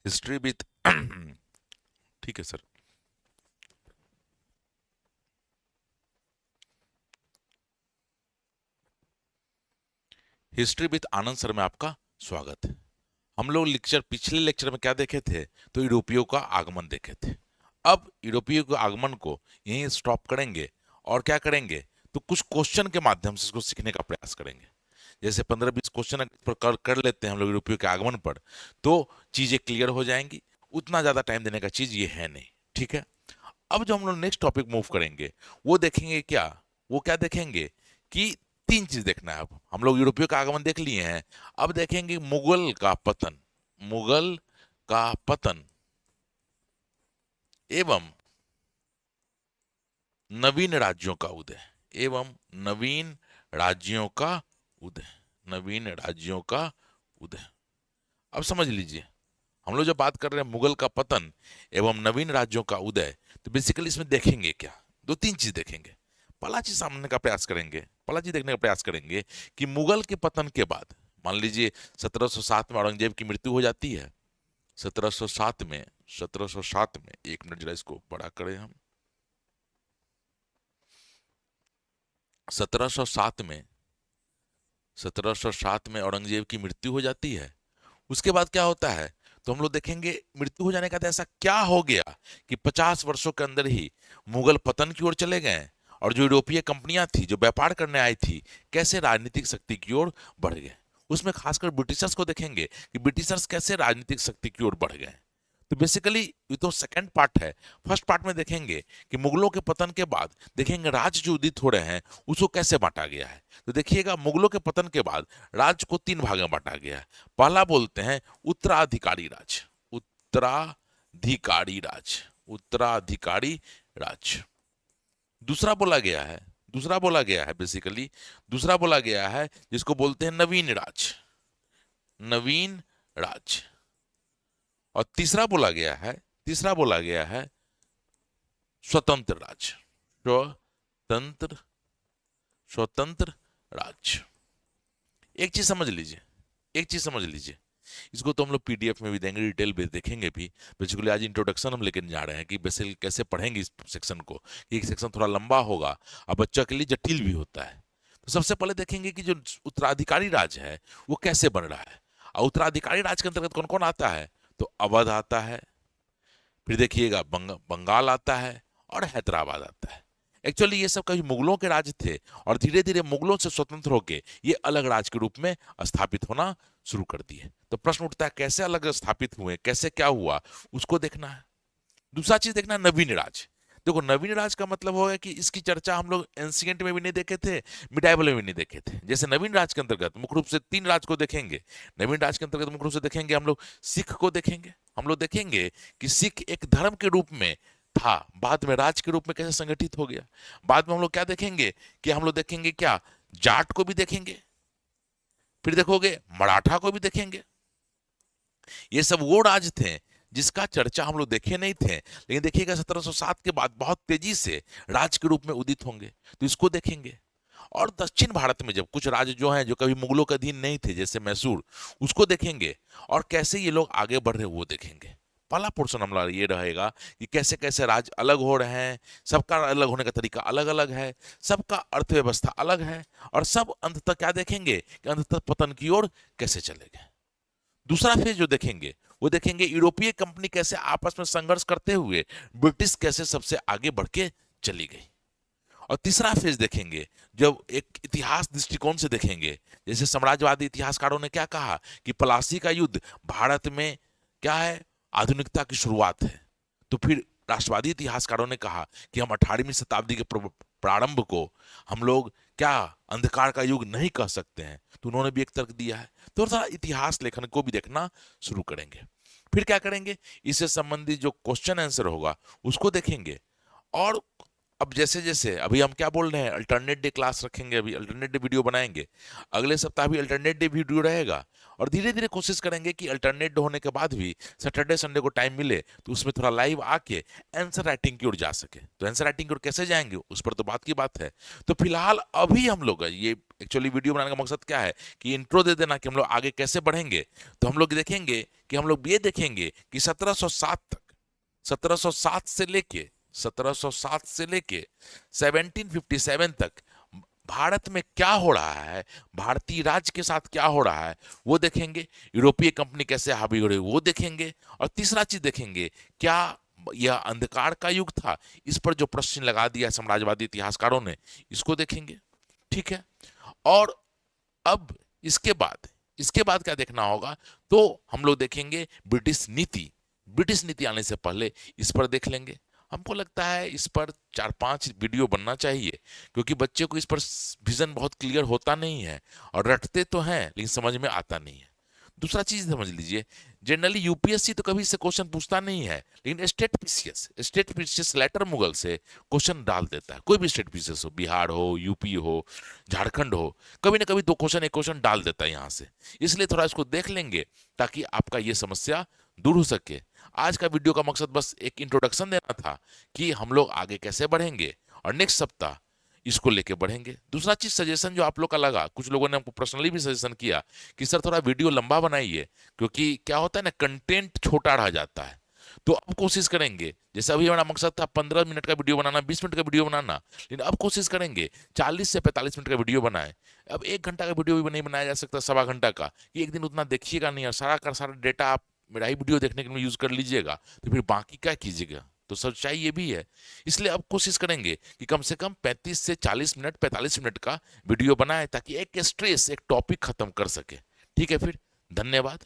History with ठीक है sir. History with Anand sir में आपका स्वागत है। हम लोग पिछले लेक्चर में क्या देखे थे? तो यूरोपियों का आगमन देखे थे। अब यूरोपियों के आगमन को यहीं स्टॉप करेंगे और क्या करेंगे, तो कुछ क्वेश्चन के माध्यम से इसको सीखने का प्रयास करेंगे। जैसे 15-20 क्वेश्चन पर कर लेते हैं हम लोग यूरोपियों के आगमन पर, तो चीजें क्लियर हो जाएंगी। उतना ज्यादा टाइम देने का चीज ये है नहीं। ठीक है। अब जो हम लोग नेक्स्ट टॉपिक मूव करेंगे, वो देखेंगे क्या, वो क्या देखेंगे कि तीन चीज देखना है। अब हम लोग यूरोपियों का आगमन देख लिए हैं। अब देखेंगे मुगल का पतन। मुगल का पतन एवं नवीन राज्यों का उदय। एवं नवीन राज्यों का उदय। नवीन राज्यों का उदय। अब समझ लीजिए, हम लोग जब बात कर रहे हैं मुगल का पतन एवं नवीन राज्यों का उदय, तो बेसिकली इसमें देखेंगे क्या, दो तीन चीज देखेंगे। पहला चीज सामने का प्रयास करेंगे, पहला चीज देखने का प्रयास करेंगे कि मुगल के पतन के बाद, मान लीजिए 1707 में औरंगजेब की मृत्यु हो जाती है। 1707 में, 1707 में, एक मिनट जरा इसको बड़ा करें हम। 1707 में, 1707 में औरंगजेब की मृत्यु हो जाती है। उसके बाद क्या होता है, तो हम लोग देखेंगे मृत्यु हो जाने का तो ऐसा क्या हो गया कि 50 वर्षों के अंदर ही मुगल पतन की ओर चले गए। और जो यूरोपीय कंपनियां थी जो व्यापार करने आई थी, कैसे राजनीतिक शक्ति की ओर बढ़ गए। उसमें खासकर ब्रिटिशर्स को देखेंगे कि ब्रिटिशर्स कैसे राजनीतिक शक्ति की ओर बढ़ गए। तो बेसिकली ये तो सेकंड पार्ट है। फर्स्ट पार्ट में देखेंगे कि मुगलों के पतन के बाद देखेंगे राज्य जो उदित हो रहे हैं उसको कैसे बांटा गया है। तो देखिएगा, मुगलों के पतन के बाद राज्य को तीन भागों में बांटा गया है। पहला बोलते हैं उत्तराधिकारी राज। उत्तराधिकारी राज। उत्तराधिकारी राज। दूसरा बोला गया है, दूसरा बोला गया है बेसिकली, दूसरा बोला गया है जिसको बोलते हैं नवीन राज। नवीन राज। और तीसरा बोला गया है, तीसरा बोला गया है स्वतंत्र राज। स्वतंत्र, स्वतंत्र राज। एक चीज समझ लीजिए, एक चीज समझ लीजिए, इसको तो हम लोग पीडीएफ में भी देंगे, डिटेल भी देखेंगे भी। बेसिकली आज इंट्रोडक्शन हम लेकर जा रहे हैं कि बेसिकली कैसे पढ़ेंगे इस सेक्शन को। एक सेक्शन थोड़ा लंबा होगा और बच्चा के लिए जटिल भी होता है। तो सबसे पहले देखेंगे कि जो उत्तराधिकारी राज है वो कैसे बन रहा है। और उत्तराधिकारी राज के अंतर्गत कौन कौन आता है, तो अवध आता है, फिर देखिएगा बंगाल आता है और हैदराबाद आता है। एक्चुअली ये सब कभी मुगलों के राज थे और धीरे धीरे मुगलों से स्वतंत्र होके ये अलग राज के रूप में स्थापित होना शुरू कर दिए। तो प्रश्न उठता है कैसे अलग स्थापित हुए, कैसे क्या हुआ, उसको देखना है। दूसरा चीज देखना है नवीन राज। देखो, नवीन राज का मतलब होगा कि इसकी चर्चा हम लोग एंशियंट में भी नहीं देखे थे, मिडाइवल में भी नहीं देखे थे। जैसे नवीन राज के अंतर्गत मुख्य रूप से तीन राज को देखेंगे। नवीन राज के अंतर्गत मुख्य रूप से देखेंगे हम लोग सिख को देखेंगे। हम लोग देखेंगे कि सिख एक धर्म के रूप में था, बाद में राज के रूप में कैसे संगठित हो गया। बाद में हम लोग क्या देखेंगे कि हम लोग देखेंगे क्या, जाट को भी देखेंगे, फिर देखोगे मराठा को भी देखेंगे। ये सब वो राज थे जिसका चर्चा हम लोग देखे नहीं थे, लेकिन देखिएगा 1707 के बाद बहुत तेजी से राज के रूप में उदित होंगे, तो इसको देखेंगे। और दक्षिण भारत में जब कुछ राज्य जो हैं जो कभी मुगलों के अधीन नहीं थे, जैसे मैसूर, उसको देखेंगे। और कैसे ये लोग आगे बढ़ रहे वो देखेंगे। पहला पोर्शन हमारा ये रहेगा कि कैसे कैसे राज्य अलग हो रहे हैं, सबका अलग होने का तरीका अलग अलग है, सबका अर्थव्यवस्था अलग है, और सब अंततः क्या देखेंगे कि अंततः पतन की ओर कैसे चले गए। दूसरा फेज जो देखेंगे वो देखेंगे यूरोपीय कंपनी कैसे आपस में संघर्ष करते हुए ब्रिटिश कैसे सबसे आगे बढ़ के चली गई। और तीसरा फेज देखेंगे जब एक इतिहास दृष्टिकोण से देखेंगे, जैसे साम्राज्यवादी इतिहासकारों ने क्या कहा कि प्लासी का युद्ध भारत में क्या है, आधुनिकता की शुरुआत है। तो फिर राष्ट्रवादी इतिहासकारों ने कहा कि हम 18वीं शताब्दी के प्रारंभ को हम लोग क्या अंधकार का युग नहीं कह सकते हैं, तो उन्होंने भी एक तर्क दिया है। तो थोड़ा इतिहास लेखन को भी देखना शुरू करेंगे। फिर क्या करेंगे, इससे संबंधित जो क्वेश्चन आंसर होगा उसको देखेंगे। और अब जैसे जैसे अभी हम क्या बोल रहे हैं, अल्टरनेट डे क्लास रखेंगे, अभी अल्टरनेट डे वीडियो बनाएंगे, अगले सप्ताह भी अल्टरनेट डे वीडियो रहेगा। और धीरे धीरे कोशिश करेंगे कि अल्टरनेट डे होने के बाद भी सैटरडे संडे को टाइम मिले तो उसमें थोड़ा लाइव आके आंसर राइटिंग की ओर जा सके। तो आंसर राइटिंग की ओर कैसे जाएंगे उस पर तो बात की बात है। तो फिलहाल अभी हम लोग ये एक्चुअली वीडियो बनाने का मकसद क्या है कि इंट्रो दे देना कि हम लोग आगे कैसे बढ़ेंगे। तो हम लोग देखेंगे कि हम लोग ये देखेंगे कि 1707 तक, 1707 से लेके 1707 से लेके 1757 तक भारत में क्या हो रहा है, भारतीय राज्य के साथ क्या हो रहा है वो देखेंगे। यूरोपीय कंपनी कैसे हावी हो रही है वो देखेंगे। और तीसरा चीज देखेंगे, क्या यह अंधकार का युग था, इस पर जो प्रश्न लगा दिया साम्राज्यवादी इतिहासकारों ने, इसको देखेंगे। ठीक है। और अब इसके बाद क्या देखना होगा, तो हम लोग देखेंगे ब्रिटिश नीति। ब्रिटिश नीति आने से पहले इस पर देख लेंगे। हमको लगता है इस पर 4-5 वीडियो बनना चाहिए, क्योंकि बच्चे को इस पर विजन बहुत क्लियर होता नहीं है, और रटते तो हैं लेकिन समझ में आता नहीं है। दूसरा चीज समझ लीजिए, जनरली यूपीएससी तो कभी से क्वेश्चन पूछता नहीं है, लेकिन स्टेट पीसीएस लेटर मुगल से क्वेश्चन डाल देता है। कोई भी स्टेट पीसीएस हो, बिहार हो, यूपी हो, झारखंड हो, कभी ना कभी दो क्वेश्चन एक क्वेश्चन डाल देता है यहाँ से। इसलिए थोड़ा इसको देख लेंगे ताकि आपका ये समस्या दूर हो सके। आज का वीडियो का मकसद बस एक इंट्रोडक्शन देना था कि हम लोग आगे कैसे बढ़ेंगे, और नेक्स्ट सप्ताह इसको लेके बढ़ेंगे। दूसरा चीज सजेशन जो आप लोग का लगा, कुछ लोगों ने हमको पर्सनली भी सजेशन किया कि सर थोड़ा वीडियो लंबा बनाइए, क्योंकि क्या होता है ना, कंटेंट छोटा रह जाता है। तो अब कोशिश करेंगे, जैसे अभी हमारा मकसद था 15 मिनट का वीडियो बनाना, 20 मिनट का वीडियो बनाना, लेकिन अब कोशिश करेंगे 40 से 45 मिनट का वीडियो बनाए। अब 1 घंटा का वीडियो भी नहीं बनाया जा सकता, 1.25 घंटा का, कि एक दिन उतना देखिएगा नहीं, और सारा का सारा डेटा आप मेरा ही वीडियो देखने के लिए यूज कर लीजिएगा, तो फिर बाकी क्या कीजिएगा। तो सच्चाई ये भी है। इसलिए अब कोशिश करेंगे कि कम से कम 35 से 40 मिनट, 45 मिनट का वीडियो बनाए, ताकि एक स्ट्रेस, एक टॉपिक खत्म कर सके। ठीक है, फिर धन्यवाद।